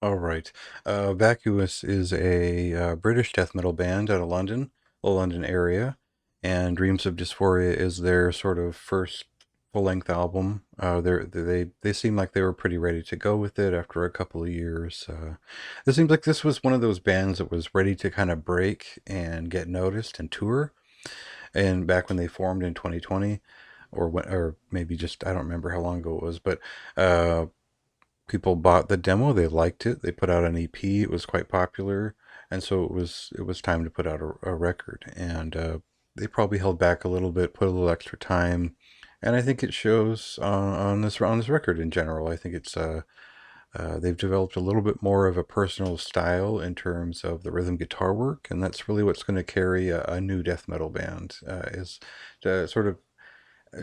All right. Vacuous is a British death metal band out of London, the London area, and Dreams of Dysphoria is their sort of first full-length album. They seem like they were pretty ready to go with it after a couple of years. It seems like this was one of those bands that was ready to kind of break and get noticed and tour. And back when they formed in 2020, or maybe just I don't remember how long ago it was, but uh, people bought the demo, they liked it, they put out an EP, it was quite popular, and so it was time to put out a record. And they probably held back a little bit, put a little extra time, and I think it shows on this record in general. I think they've developed a little bit more of a personal style in terms of the rhythm guitar work, and that's really what's going to carry a new death metal band, is to sort of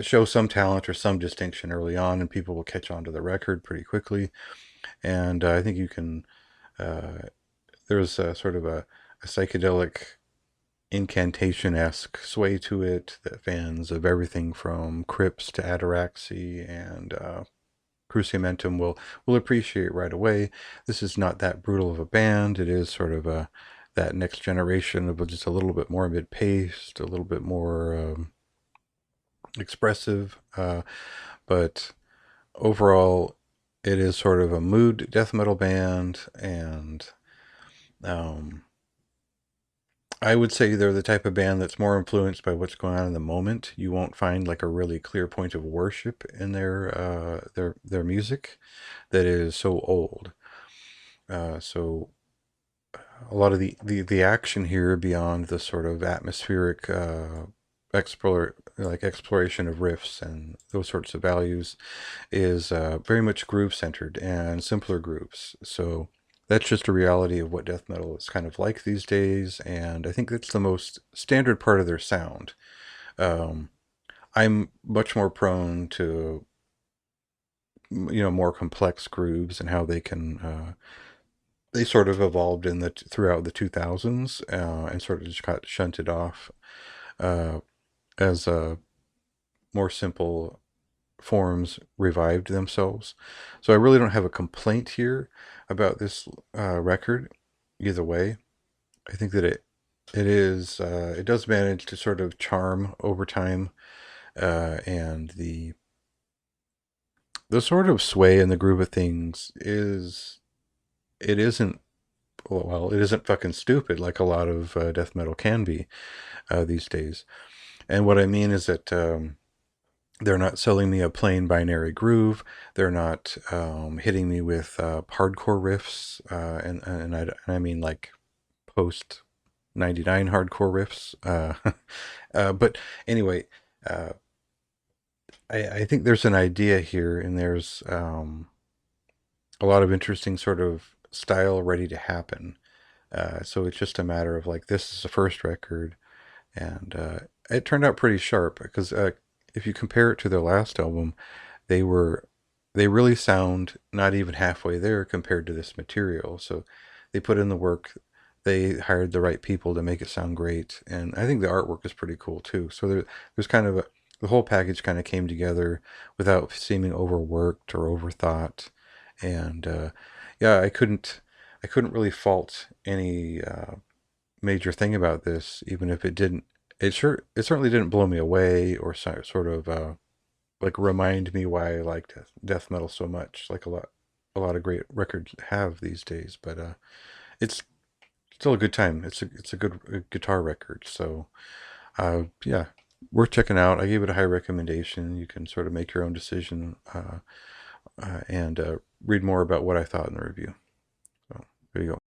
show some talent or some distinction early on, and people will catch on to the record pretty quickly. And I think you can. Uh, there's a sort of a psychedelic incantation-esque sway to it that fans of everything from Crips to Ataraxy and Cruciamentum will appreciate right away. This is not that brutal of a band. It is sort of a that next generation of just a little bit more mid-paced, a little bit more expressive, but overall, it is sort of a mood death metal band, and um, I would say they're the type of band that's more influenced by what's going on in the moment. You won't find like a really clear point of worship in their music that is so old. So a lot of the action here beyond the sort of atmospheric exploration of riffs and those sorts of values is very much groove centered and simpler grooves. So that's just a reality of what death metal is kind of like these days, and I think that's the most standard part of their sound. Um, I'm much more prone to more complex grooves and how they sort of evolved throughout the 2000s, and sort of just got shunted off uh, as more simple forms revived themselves. So I really don't have a complaint here about this record either way. I think that it does manage to sort of charm over time, and the sort of sway and the groove of things it isn't it isn't fucking stupid like a lot of death metal can be these days. And what I mean is that they're not selling me a plain binary groove. They're not hitting me with hardcore riffs, and I mean like post 99 hardcore riffs. But anyway, uh, I think there's an idea here, and there's a lot of interesting sort of style ready to happen. So it's just a matter of like, this is the first record, and it turned out pretty sharp because if you compare it to their last album, they were they really sound not even halfway there compared to this material. So they put in the work, they hired the right people to make it sound great, and I think the artwork is pretty cool too. So there's kind of the whole package kind of came together without seeming overworked or overthought, and yeah, I couldn't really fault any major thing about this, even if it certainly didn't blow me away or sort of like remind me why I like death metal so much, like a lot of great records have these days. But it's still a good time. It's a good guitar record. So yeah, worth checking out. I gave it a high recommendation. You can sort of make your own decision, and read more about what I thought in the review. So there you go.